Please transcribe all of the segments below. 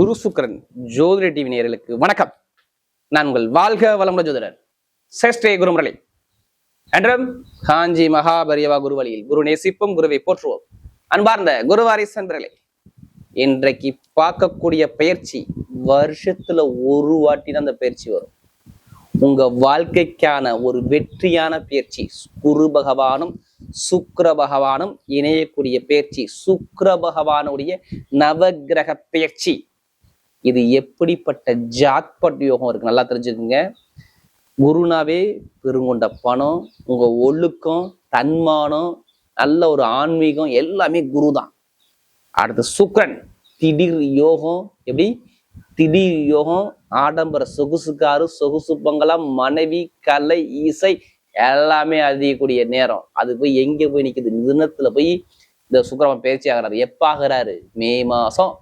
குரு சுக்கரன் ஜோதிட டிவி நேயர்களுக்கு வணக்கம். நான் உங்கள் வாழ்க வளமுடன் ஜோதிடர் சேஷ்டே குருமுரளி. என்றும் காஞ்சி மகாபரியவா குருவழியில் குரு நேசிப்பும் குருவை போற்றுவோம். அன்பார்ந்த குருவாரிஸ் அன்பர்களே, இன்றைக்கு பார்க்கக்கூடிய பயிற்சி வருஷத்துல ஒரு வாட்டி தான் அந்த பயிற்சி வரும். உங்க வாழ்க்கைக்கான ஒரு வெற்றியான பயிற்சி. குரு பகவானும் சுக்கிர பகவானும் இணையக்கூடிய பயிற்சி, சுக்கிர பகவானுடைய நவகிரக பயிற்சி. இது எப்படிப்பட்ட ஜாக்பாட் யோகம் இருக்கு நல்லா தெரிஞ்சுக்குங்க. குருனாவே பெருங்கொண்ட பணம், உங்க ஒழுக்கம், தன்மானம், நல்ல ஒரு ஆன்மீகம் எல்லாமே குரு தான். அடுத்து சுக்கிரன் திடீர் யோகம். எப்படி திடீர் யோகம்? ஆடம்பர சொகுசுக்காரு, சொகுசு பங்களா, மனைவி, கலை, இசை எல்லாமே அதிகக்கூடிய நேரம். அது போய் எங்க போய் நிக்குது? தினத்துல போய் இந்த சுக்கிரன் பயிற்சி ஆகிறாரு. எப்ப ஆகிறாரு? மே மாசம்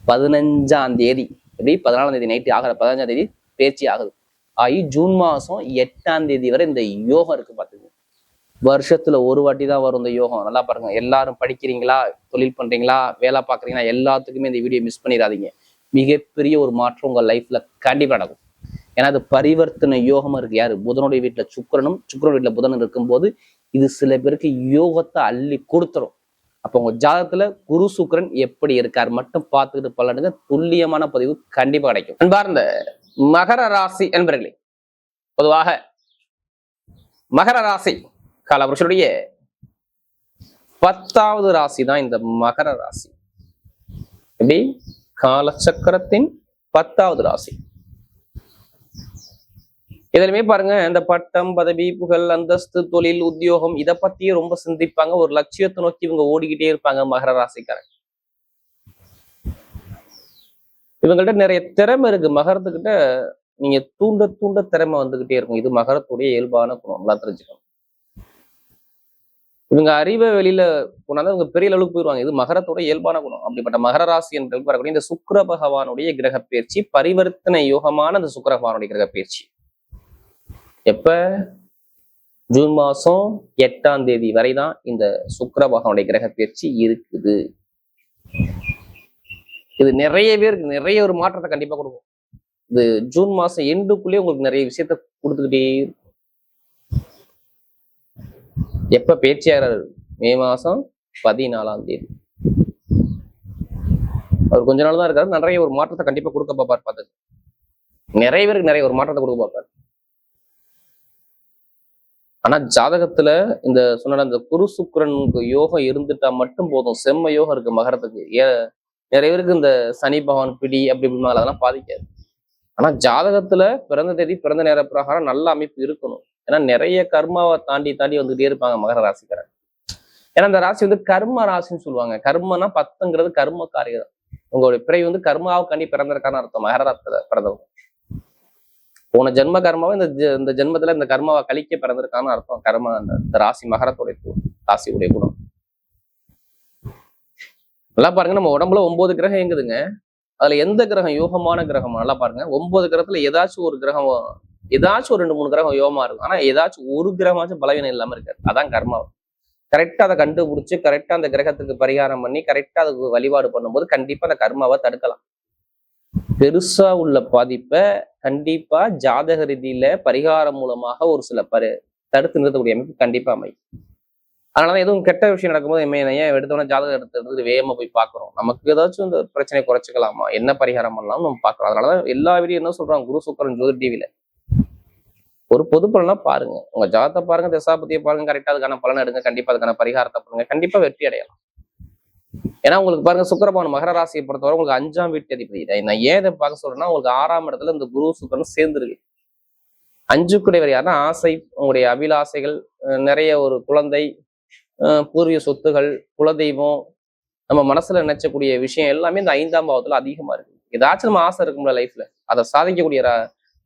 15ஆம் தேதி. எப்படி 14ஆம் தேதி நைட்டு ஆகிற 15ஆம் தேதி பயிற்சி ஆகுது. ஆகி ஜூன் மாசம் 8ஆம் தேதி வரை இந்த யோகம் இருக்கு. பார்த்துங்க, வருஷத்துல ஒரு வாட்டி தான் வரும் இந்த யோகம். நல்லா பாருங்க. எல்லாரும் படிக்கிறீங்களா, தொழில் பண்றீங்களா, வேலை பார்க்குறீங்களா, எல்லாத்துக்குமே இந்த வீடியோ மிஸ் பண்ணிடாதீங்க. மிகப்பெரிய ஒரு மாற்றம் உங்க லைஃப்ல கண்டிப்பா நடக்கும். ஏன்னா அது பரிவர்த்தனை யோகமா இருக்கு. யாரு? புதனுடைய வீட்டுல சுக்கிரனும், சுக்கிரன் வீட்டுல புதனும் இருக்கும்போது இது சில பேருக்கு யோகத்தை அள்ளி கொடுத்துரும். அப்போ உங்க ஜாதகத்துல குரு சுக்கிரன் எப்படி இருக்காரு மட்டும் பார்த்துக்கிட்டு பலனுங்க துல்லியமான பதிவு கண்டிப்பா கிடைக்கும். அன்பார்ந்த மகர ராசி என்பர்களே, பொதுவாக மகர ராசி காலபுருஷனுடைய 10வது ராசி தான் இந்த மகர ராசி. எப்படி? காலச்சக்கரத்தின் 10வது ராசி. இதுலயுமே பாருங்க, இந்த பட்டம், பதவி, புகழ், அந்தஸ்து, தொழில், உத்தியோகம் இதை பத்தியே ரொம்ப சிந்திப்பாங்க. ஒரு லட்சியத்தை நோக்கி இவங்க ஓடிக்கிட்டே இருப்பாங்க மகர ராசிக்காரன். இவங்கள்ட்ட நிறைய திறமை இருக்கு. மகரத்துக்கிட்ட நீங்க தூண்ட தூண்ட திறமை வந்துகிட்டே இருக்கும். இது மகரத்துடைய இயல்பான குணம். நல்லா தெரிஞ்சுக்கணும். இவங்க அறிவை வெளியில போனாதான் இவங்க பெரிய அளவுக்கு போயிடுவாங்க. இது மகரத்தோட இயல்பான குணம். அப்படிப்பட்ட மகர ராசி என்று வரக்கூடிய இந்த சுக்கிர பகவானுடைய கிரக பயிற்சி, பரிவர்த்தனை யோகமான இந்த சுக்கிர பகவானுடைய கிரக பயிற்சி எப்ப? ஜூன் மாசம் 8ஆம் தேதி வரைதான் இந்த சுக்கிர பகவானுடைய கிரக பயிற்சி இருக்குது. இது நிறைய பேருக்கு நிறைய ஒரு மாற்றத்தை கண்டிப்பா கொடுக்கும். இது ஜூன் மாசம் எண்டுக்குள்ளேயே உங்களுக்கு நிறைய விஷயத்த கொடுத்துக்கிட்டே இருக்கும். எப்ப பயிற்சி ஆகிறாரு? மே மாசம் 14ஆம் தேதி. அவர் கொஞ்ச நாள் தான் இருக்காரு. நிறைய ஒரு மாற்றத்தை கண்டிப்பா கொடுக்க பார்ப்பார். பார்த்தது நிறைய பேருக்கு நிறைய ஒரு மாற்றத்தை கொடுக்க பார்ப்பார். ஆனா ஜாதகத்துல இந்த சொன்ன இந்த குரு சுக்கிரனுக்கு யோகம் இருந்துட்டா மட்டும் போதும். செம்ம யோகம் இருக்கு மகரத்துக்கு. நிறைய பேருக்கு இந்த சனி பகவான் பிடி அப்படி இப்படி அதெல்லாம் பாதிக்காது. ஆனா ஜாதகத்துல பிறந்த தேதி, பிறந்த நேர பிரகாரம் நல்ல அமைப்பு இருக்கணும். ஏன்னா நிறைய கர்மாவை தாண்டி தாண்டி வந்துகிட்டே இருப்பாங்க மகர ராசிக்காரன். ஏன்னா இந்த ராசி வந்து கர்ம ராசின்னு சொல்லுவாங்க. கர்மனா 10ங்கிறது கர்ம காரியம். உங்களுடைய பிறவி வந்து கர்மாவுக்காண்டி பிறந்திருக்கான்னு அர்த்தம். மகர ராசியில பிறந்தவங்க போன ஜென்ம கர்மாவை இந்த ஜென்மத்துல இந்த கர்மாவை கழிக்க பிறந்திருக்கான்னு அர்த்தம். கர்மா இந்த ராசி மகரத்துடைய ராசியுடைய குணம். நல்லா பாருங்க, நம்ம உடம்புல 9 கிரகம் இயங்குதுங்க. அதுல எந்த கிரகம் யோகமான கிரகம்? நல்லா பாருங்க, 9 கிரகத்துல ஏதாச்சும் ஒரு கிரகம், ஏதாச்சும் ஒரு 2-3 கிரகம் யோகமா இருக்கும். ஆனா ஏதாச்சும் ஒரு கிரகமாச்சும் பலவீனம் இல்லாம இருக்காது. அதான் கர்மா. கரெக்டா அதை கண்டுபிடிச்சு கரெக்டா அந்த கிரகத்துக்கு பரிகாரம் பண்ணி கரெக்டா அதுக்கு வழிபாடு பண்ணும்போது கண்டிப்பா அந்த கர்மாவை தடுக்கலாம். பெருசா உள்ள பாதிப்பை கண்டிப்பா ஜாதக ரீதியில பரிகாரம் மூலமாக ஒரு சில தடுத்து நிறுத்தக்கூடிய அமைப்பு கண்டிப்பா அமையும். அதனாலதான் எதுவும் கெட்ட விஷயம் நடக்கும்போது ஏன் எடுத்தோன்னா ஜாதகம் எடுத்து வேகமா போய் பாக்குறோம். நமக்கு ஏதாச்சும் இந்த பிரச்சனையை குறைச்சிக்கலாமா, என்ன பரிகாரம் பண்ணலாம் நம்ம பாக்குறோம். அதனாலதான் எல்லா வீடியோ என்ன சொல்றாங்க, குரு சுக்கிரன் ஜோதிட டிவில ஒரு பொது பலனா பாருங்க. உங்க ஜாதகத்தை பாருங்க, தசாபதியை பாருங்க, கரெக்டா அதுக்கான பலனை எடுங்க. கண்டிப்பா அதுக்கான பரிகாரத்தை பண்ணுங்க. கண்டிப்பா வெற்றி அடையலாம். ஏன்னா உங்களுக்கு பாருங்க, சுக்கிரபகவான் மகர ராசியை பொறுத்தவரை உங்களுக்கு 5ஆம் வீட்டு அதிபதி. நான் ஏன் இதை பார்க்க சொல்றேன்னா, உங்களுக்கு 6ஆம் இடத்துல இந்த குரு சுக்கிரன் சேர்ந்துருக்கு. 5க்குடையவர் யாருன்னா ஆசை, உங்களுடைய அபிலாசைகள், நிறைய ஒரு குழந்தை, பூர்வீக சொத்துகள், குலதெய்வம், நம்ம மனசுல நினைச்சக்கூடிய விஷயம் எல்லாமே இந்த 5ஆம் பாவத்துல அதிகமா இருக்கு. ஏதாச்சும் நம்ம ஆசை இருக்கும்ல லைஃப்ல, அதை சாதிக்கக்கூடிய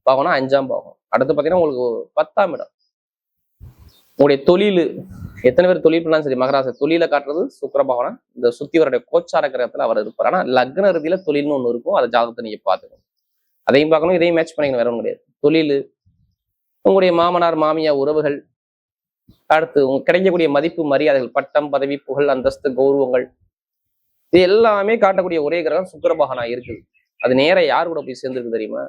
பாவம்னா 5ஆம் பாவம். அடுத்து பாத்தீங்கன்னா உங்களுக்கு 10ஆம் இடம். உங்களுடைய தொழில், எத்தனை பேர் தொழில் பண்ணாலும் சரி, மகராசி தொழில காட்டுறது சுக்கிர பகவான். இந்த சுத்திவருடைய கோச்சார கிரகத்துல அவர் இருப்பார். ஆனா லக்ன ரீதியில தொழில்னு ஒண்ணு இருக்கும். அதை ஜாதகத்தை நீங்க பாத்துக்கணும். அதையும் பார்க்கணும், இதையும் மேட்ச் பண்ணிக்கணும். வேற ஒன்றும் கிடையாது. தொழில், உங்களுடைய மாமனார் மாமியார் உறவுகள், அடுத்து உங்களுக்கு கிடைக்கக்கூடிய மதிப்பு மரியாதைகள், பட்டம், பதவி, புகழ், அந்தஸ்து, கௌரவங்கள், இது எல்லாமே காட்டக்கூடிய ஒரே கிரகம் சுக்கிர பகவானா இருக்குது. அது நேர யார் கூட போய் சேர்ந்துருக்கு தெரியுமா?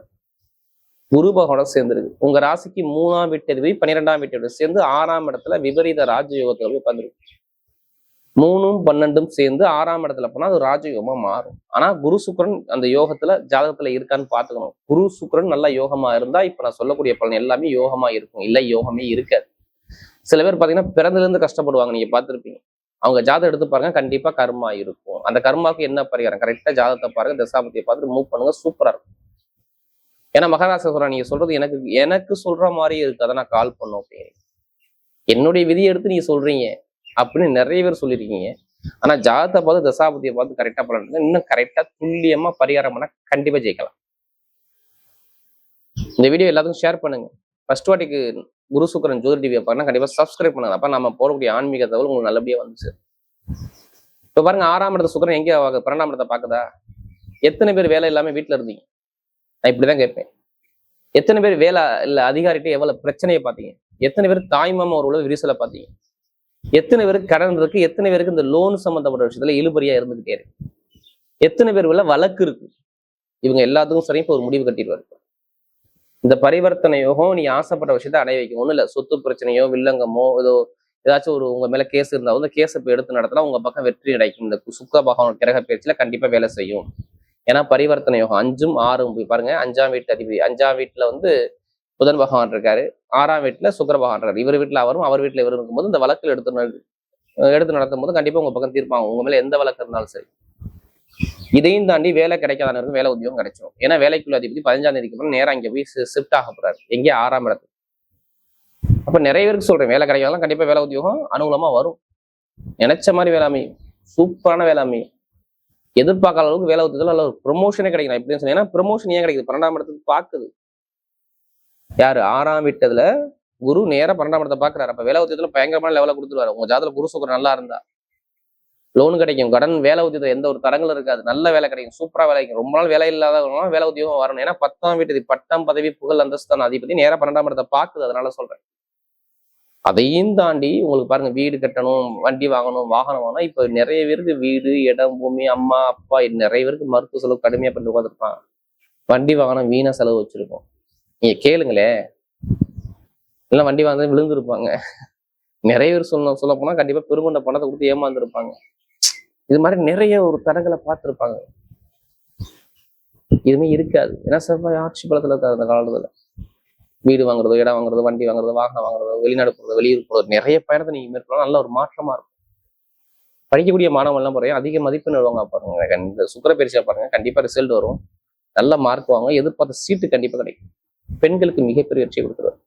குரு பகவானோட சேர்ந்துருக்கு. உங்க ராசிக்கு 3ஆம் வீட்டு அதிபதி 12ஆம் வீட்டோட சேர்ந்து 6ஆம் இடத்துல விபரீத ராஜயோகத்துல போய் உட்காந்துருக்கு. 3ம் 12ம் சேர்ந்து 6ஆம் இடத்துல போனா அது ராஜயோகமா மாறும். ஆனா குரு சுக்கிரன் அந்த யோகத்துல ஜாதகத்துல இருக்கான்னு பாத்துக்கணும். குரு சுக்கிரன் நல்ல யோகமா இருந்தா இப்ப நான் சொல்லக்கூடிய பலன் எல்லாமே யோகமா இருக்கும். இல்ல யோகமே இருக்காது. சில பேர் பாத்தீங்கன்னா பிறந்ததுல இருந்து கஷ்டப்படுவாங்க, நீங்க பார்த்திருப்பீங்க. அவங்க ஜாதகம் எடுத்து பாருங்க, கண்டிப்பா கர்மா இருக்கும். அந்த கர்மாவுக்கு என்ன பரிகாரம்? கரெக்டா ஜாதகத்தை பாருங்க, தசாபதியை பார்த்துட்டு மூவ் பண்ணுங்க, சூப்பரா இருக்கும். ஏன்னா மகாராச சொல்றேன், நீங்க சொல்றது எனக்கு சொல்ற மாதிரியே இருக்கு, அதை நான் கால் பண்ணோம் அப்படின்னு. என்னுடைய விதியை எடுத்து நீங்க சொல்றீங்க அப்படின்னு நிறைய பேர் சொல்லியிருக்கீங்க. ஆனா ஜாதகத்தை பார்த்து தசாபதியை பார்த்து கரெக்டா பண்ண இன்னும் கரெக்டா துல்லியமா பரிகாரம் பண்ணா கண்டிப்பா ஜெயிக்கலாம். இந்த வீடியோ எல்லாத்துக்கும் ஷேர் பண்ணுங்க. ஃபர்ஸ்ட் வாட்டிக்கு குரு சுக்கிரன் ஜோதிட டிவியை பாருங்க, கண்டிப்பா சப்ஸ்கிரைப் பண்ணுங்க. அப்ப நம்ம போடக்கூடிய ஆன்மீக தகவல் உங்களுக்கு நல்லபடியா வந்துச்சு. இப்ப பாருங்க, 6ஆம் இடத்த சுக்கிரன் எங்கே 12ஆம் இடத்தை பாக்குதா? எத்தனை பேர் வேலை இல்லாம வீட்டுல இருந்தீங்க? நான் இப்படிதான் கேட்பேன். எத்தனை பேர் வேலை இல்ல அதிகாரிகிட்ட எவ்வளவு பிரச்சனையை பார்த்தீங்க? எத்தனை பேர் தாய்மாமா ஒரு உள்ள விரிசலை பார்த்தீங்க? எத்தனை பேருக்கு கடன் இருக்கு? எத்தனை பேருக்கு இந்த லோன் சம்பந்தப்பட்ட விஷயத்துல இழுபறியா இருந்துகிட்டே இருக்கு? எத்தனை பேர் உள்ள வழக்கு இருக்கு? இவங்க எல்லாத்துக்கும் சரி இப்ப ஒரு முடிவு கட்டிடுவாரு. இந்த பரிவர்த்தனை யோகம் நீ ஆசைப்பட்ட விஷயத்த அடைய வைக்கும். ஒண்ணும் இல்ல, சொத்து பிரச்சனையோ வில்லங்கமோ ஏதாச்சும் ஒரு உங்க மேல கேஸ் இருந்தாலும் அந்த கேஸ் இப்ப எடுத்து நடத்தினா உங்க பக்கம் வெற்றி கிடைக்கும். இந்த சுக்க பகவான் கிரக பயிற்சியில கண்டிப்பா வேலை செய்யும். ஏன்னா பரிவர்த்தனை யோகம் 5ம் 6ம் போய் பாருங்க. 5ஆம் வீட்டு அதிபதி, 5ஆம் வீட்டுல புதன் பகவான் இருக்காரு, 6ஆம் வீட்டுல சுக்கிர பகவான் இருக்காரு. இவர் வீட்டுல அவரும் அவர் வீட்டுல இவர் இருக்கும்போது இந்த வழக்கில் எடுத்து நடத்தும் போது கண்டிப்பா உங்க பக்கம் தீர்ப்பாங்க. உங்க மேல எந்த வழக்கு இருந்தாலும் சரி. இதையும் தாண்டி வேலை கிடைக்காதவருக்கு வேலை உத்தியோகம் கிடைச்சிடும். ஏன்னா வேலைக்குள்ள அதிபதி 15ஆம் தேதிக்கு அப்புறம் நேரம் இங்க போய் ஷிஃப்ட் ஆக போறாரு. எங்கே? 6ஆம் இடத்துக்கு. அப்ப நிறைய பேருக்கு சொல்றேன், வேலை கிடைக்காதான் கண்டிப்பா வேலை உத்தியோகம் அனுகூலமா வரும். நினைச்ச மாதிரி வேலை அமையும், சூப்பரான வேலை அமையும். எதிர்பார்க்காத அளவுக்கு வேலை உத்தியத்துல நல்ல ஒரு ப்ரொமோஷனே கிடைக்கும். இப்படின்னு சொன்னேன். ஏன்னா ப்ரொமோஷன் ஏன் கிடைக்குது? 12ஆம் இடத்துக்கு பாக்குது யாரு? 6ஆம் வீட்டுல குரு நேரம் 12ஆம் இடத்தை பாக்குறாரு. அப்ப வேலை உத்தியத்துல பயங்கரமான லெவலை கொடுத்துருவாரு. உங்க ஜாதகத்துல குரு சுக்கிரன் நல்லா இருந்தா லோன் கிடைக்கும், கடன், வேலை உத்தியோகம் எந்த ஒரு தரங்களும் இருக்காது, நல்ல வேலை கிடைக்கும், சூப்பரா வேலை கிடைக்கும். ரொம்ப நாள் வேலை இல்லாதவங்க வேலை உத்தியோகம் வரணும். ஏன்னா 10ஆம் வீட்டு பட்டம், பதவி, புகழ், அந்தஸ்தான அதிபதி நேரம் 12ஆம் இடத்தை பாக்குது. அதனால சொல்றேன். அதையும் தாண்டி உங்களுக்கு பாருங்க, வீடு கட்டணும், வண்டி வாங்கணும், வாகனம் வாங்கணும். இப்ப நிறைய பேருக்கு வீடு, இடம், பூமி, அம்மா, அப்பா, நிறைய பேருக்கு மருத்துவ செலவு கடுமையா பண்ணி உட்காந்துருப்பான். வண்டி வாகனம் வீணா செலவு வச்சிருக்கோம். நீங்க கேளுங்களேன், எல்லாம் வண்டி வாங்க விழுந்திருப்பாங்க. நிறைய பேர் சொல்ல போனா கண்டிப்பா பெருங்கொண்ட பணத்தை கொடுத்து ஏமாந்துருப்பாங்க. இது மாதிரி நிறைய ஒரு தடங்களை பார்த்துருப்பாங்க. இதுவுமே இருக்காது. ஏன்னா செவ்வாய் ஆட்சி பலத்துல இருக்காது. அந்த காலத்துல வீடு வாங்குறதோ, இடம் வாங்குறதோ, வண்டி வாங்குறதோ, வாகனம் வாங்குறதோ, வெளிநாடு போறதோ, வெளியூர் போறதோ, நிறைய பயணத்தை நீங்க மேற்கொள்ளலாம். நல்ல ஒரு மாற்றமா இருக்கும். படிக்கக்கூடிய மாணவர்கள் எல்லாம் பாருங்க, அதிக மதிப்பெண் வருவாங்க பாருங்க. இந்த சுக்கிர பயிற்சியா பாருங்க, கண்டிப்பா ரிசல்ட் வரும், நல்ல மார்க் வாங்க, எதிர்பார்த்த சீட்டு கண்டிப்பா கிடைக்கும். பெண்களுக்கு மிகப்பெரிய வெற்றியை கொடுத்துருவார்.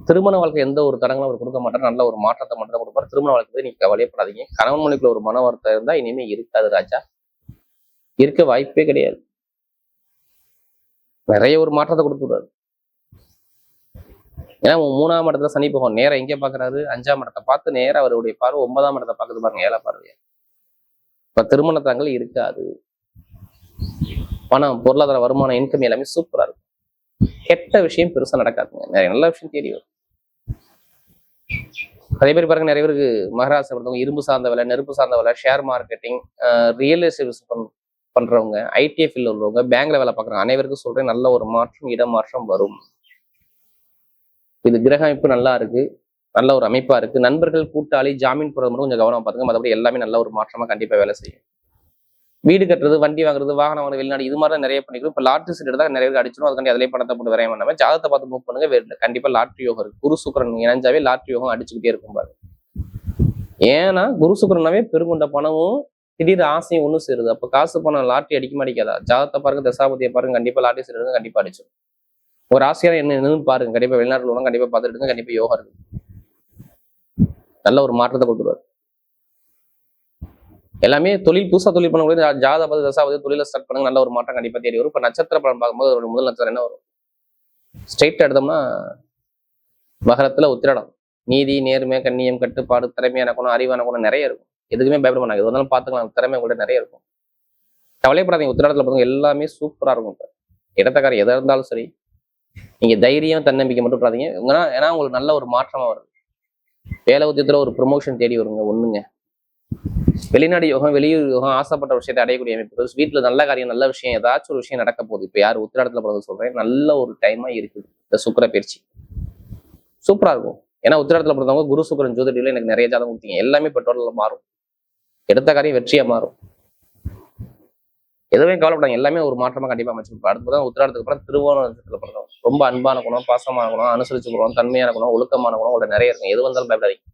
திருமண வாழ்க்கை எந்த ஒரு தடங்களும் அவர் கொடுக்க மாட்டார். நல்ல ஒரு மாற்றத்தை மட்டும் தான் கொடுப்பார். திருமண வாழ்க்கை நீங்க கவலைப்படாதீங்க. கணவன் மனைவிக்குள்ள ஒரு மன வருத்தம் இருந்தா இனிமே இருக்காது ராஜா, இருக்க வாய்ப்பே கிடையாது. நிறைய ஒரு மாற்றத்தை கொடுத்துடுறாரு. ஏன்னா 3ஆம் இடத்துல சனி பகவான் நேரம் எங்கே பாக்குறாரு? 5ஆம் இடத்தை பார்த்து நேரம் அவருடைய பார்வை 9ஆம் இடத்தை பார்க்குது பாருங்க, 7ஆம் பார்வையா. இப்ப திருமண தங்கள் இருக்காது. பணம், பொருளாதார வருமானம், இன்கம் எல்லாமே சூப்பரா இருக்கும். கெட்ட விஷயம் பெருசா நடக்காதுங்க, நிறைய நல்ல விஷயம் தெரிய வரும். அதே மாதிரி பாருங்க, நிறைய பேருக்கு மகராசி பொறுத்தவங்க இரும்பு சார்ந்த வேலை, நெருப்பு சார்ந்த வேலை, ஷேர் மார்க்கெட்டிங், ரியல் எஸ்டேட் பண்றவங்க, ஐடிஎஃப்ல உள்ளவங்க, பேங்க்ல வேலை பார்க்குறவங்க அனைவருக்கும் சொல்றேன், நல்ல ஒரு மாற்றம், இடமாற்றம் வரும். இது கிரக அமைப்பு நல்லா இருக்கு, நல்ல ஒரு அமைப்பா இருக்கு. நண்பர்கள், கூட்டாளி, ஜாமீன் போறது மட்டும் கொஞ்சம் கவனமா பாருங்க. மற்றபடி எல்லாமே நல்ல ஒரு மாற்றமா கண்டிப்பா வேலை செய்யும். வீடு கட்டுறது, வண்டி வாங்குறது, வாகனம் வாங்குறது, வெளிநாடு, இது மாதிரி நிறைய பண்ணிக்கிறோம். இப்ப லாட்ரி சீட் தான் நிறைய பேர் அடிச்சிடும். அதுக்காண்டி அதிலே பணத்தை போட்டு விரையம் பண்ணாம ஜாதகத்தை பார்த்து மூவ் பண்ணுங்க. கண்டிப்பா லாட்ரி யோகம் இருக்கு. குரு சுக்கிரன் இணைஞ்சாவே லாட்ரி யோகம் அடிச்சுக்கிட்டே இருக்கும் பாரு. ஏன்னா குரு சுக்கிரனாவே பெருங்கொண்ட பணமும் திடீர் ஆசையும் ஒண்ணு சேருது. அப்ப காசு பணம் லாட்ரி அடிக்க அடிக்காதா? ஜாதகத்தை பாருங்க, தசாபதியை பாருங்க, கண்டிப்பா லாட்ரி சீட் எடுங்க, கண்டிப்பா அடிச்சிடும். ஒரு ஆசையா என்னன்னு பாருங்க, கண்டிப்பா வெளிநாட்டுல உள்ள கண்டிப்பா பார்த்துட்டு எடுங்க, கண்டிப்பா யோகா இருக்கு. நல்ல ஒரு மாற்றத்தை கொடுத்துருவாரு. எல்லாமே தொழில், புதுசா தொழில் பண்ணக்கூடிய ஜாதகத்தை தசாபதி தொழில ஸ்டார்ட் பண்ணுங்க, நல்ல ஒரு மாற்றம் கண்டிப்பா தேடி வரும். இப்ப நட்சத்திர பலன் பார்க்கும்போது ஒரு முதல் நட்சத்திரம் என்ன வரும்? ஸ்ட்ரெயிட் எடுத்தோம்னா மகரத்துல உத்திராடம். நீதி, நேர்மை, கண்ணியம், கட்டுப்பாடு, திறமையான குணம், அறிவான குணம் நிறைய இருக்கும். எதுக்குமே பயப்பட மாட்டாங்க. எது வந்தாலும் பார்த்துக்கலாம். திறமை கூட நிறைய இருக்கும். கவலைப்படாதீங்க. உத்திராடத்துல பார்த்தவங்க எல்லாமே சூப்பரா இருக்கும். இப்ப இடத்தக்காரர் எதா இருந்தாலும் சரி, நீங்க தைரியம், தன்னம்பிக்கை மட்டும் படாதீங்க. ஏன்னா உங்களுக்கு நல்ல ஒரு மாற்றமா வருது. வேலை உத்தியத்துல ஒரு ப்ரொமோஷன் தேடி வருங்க. ஒண்ணுங்க, வெளிநாடு யோகம், வெளியூர் யோகம், ஆசைப்பட்ட விஷயத்தை அடையக்கூடிய அமைப்புகள், வீட்டுல நல்ல காரியம், நல்ல விஷயம், ஏதாச்சும் ஒரு விஷயம் நடக்க போகுது. இப்ப யார் உத்திராடத்துல பிறகு சொல்றேன், நல்ல ஒரு டைமா இருக்குது இந்த சுக்கிர பயிற்சி. சூப்பரா இருக்கும். ஏன்னா உத்திராடத்துல பிறந்தவங்க குரு சுக்கிரன் ஜோதிடத்துல எனக்கு நிறைய ஜாதகம் கொடுத்தீங்க. எல்லாமே இப்ப டோட்டலா மாறும். எடுத்த காரியம் வெற்றியா மாறும். எதுவுமே கவலைப்படாங்க, எல்லாமே ஒரு மாற்றமா கண்டிப்பா அமைச்சிருப்போம். அடுத்ததான் உத்திராடத்துக்கு அப்புறம் திருவோண நட்சத்திரத்துல பிறந்தவங்க ரொம்ப அன்பான குணம், பாசமான குணம், அனுசரிச்சு குணம், தன்மையான குணம், ஒழுக்கமான குணம் உங்களோட நிறைய இருக்கும். எது வந்தாலும் பயப்படாதீங்க.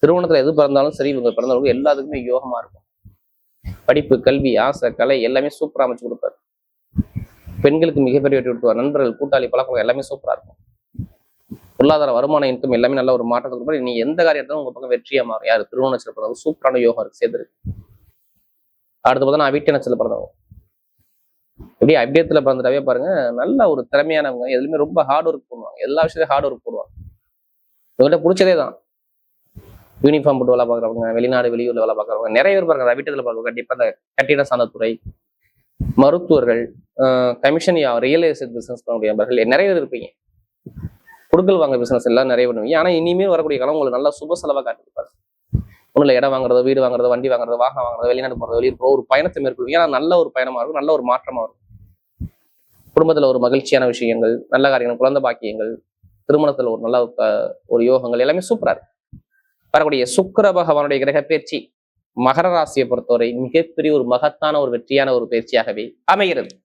திருவோணத்துல எது பிறந்தாலும் சரி, இவங்க பிறந்தவங்க எல்லாத்துக்குமே யோகமா இருக்கும். படிப்பு, கல்வி, ஆசை, கலை எல்லாமே சூப்பரா அமைச்சு கொடுப்பாரு. பெண்களுக்கு மிகப்பெரிய வெற்றி விட்டுவார். நண்பர்கள், கூட்டாளி, பழக்கம் எல்லாமே சூப்பரா இருக்கும். பொருளாதார வருமான இன்கம் எல்லாமே நல்ல ஒரு மாற்றத்துக்கு பிறகு நீ எந்த காரியத்தாலும் உங்க பக்கம் வெற்றியா மாறும். யாரு திருவோண நட்சத்திரம் பிறந்தவங்க சூப்பரான யோகம் இருக்கு, சேர்ந்துருக்கு. அடுத்து பார்த்தா நான் வீட்டு நட்சத்திரத்துல பிறந்தவங்க எப்படி அபியத்துல பிறந்துட்டாவே பாருங்க, நல்ல ஒரு திறமையானவங்க. எதுலையுமே ரொம்ப ஹார்ட் ஒர்க் பண்ணுவாங்க. எல்லா விஷயத்தையும் ஹார்ட் ஒர்க் போடுவாங்க. இவங்ககிட்ட பிடிச்சதே தான். யூனிஃபார்ம் போட்டு வேலை பார்க்குறவங்க, வெளிநாடு வெளியூர்ல வேலை பார்க்குறவங்க நிறைய பேர் பாருங்க. வீட்டுல பார்க்குறவங்க கண்டிப்பா இந்த கட்டிட சார்ந்த துறை, மருத்துவர்கள், கமிஷன், ரியல் எஸ்டேட் பிசினஸ் பண்ணக்கூடிய நபர்கள் நிறைய பேர் இருப்பீங்க. குடுக்கல் வாங்க பிசினஸ் எல்லாம் நிறைய பண்ணுவீங்க. ஆனா இனிமேல் வரக்கூடிய காலம் உங்களுக்கு நல்லா சுப செலவா காட்டிருப்பாரு. ஒண்ணுல இடம் வாங்குறது, வீடு வாங்குறது, வண்டி வாங்குறது, வாகனம் வாங்குறது, வெளிநாடு போறது, வெளியூர் போக ஒரு பயணத்தை மேற்கொள்வீங்க. ஆனா நல்ல ஒரு பயணமா இருக்கும், நல்ல ஒரு மாற்றமா இருக்கும். குடும்பத்துல ஒரு மகிழ்ச்சியான விஷயங்கள், நல்ல காரியங்கள், குழந்தை பாக்கியங்கள், திருமணத்துல ஒரு நல்ல ஒரு யோகங்கள் எல்லாமே சூப்பரா இருக்கு. வரக்கூடிய சுக்கிர பகவானுடைய கிரக பயிற்சி மகர ராசியை பொறுத்தவரை மிகப்பெரிய ஒரு மகத்தான ஒரு வெற்றியான ஒரு பயிற்சியாகவே அமைகிறது.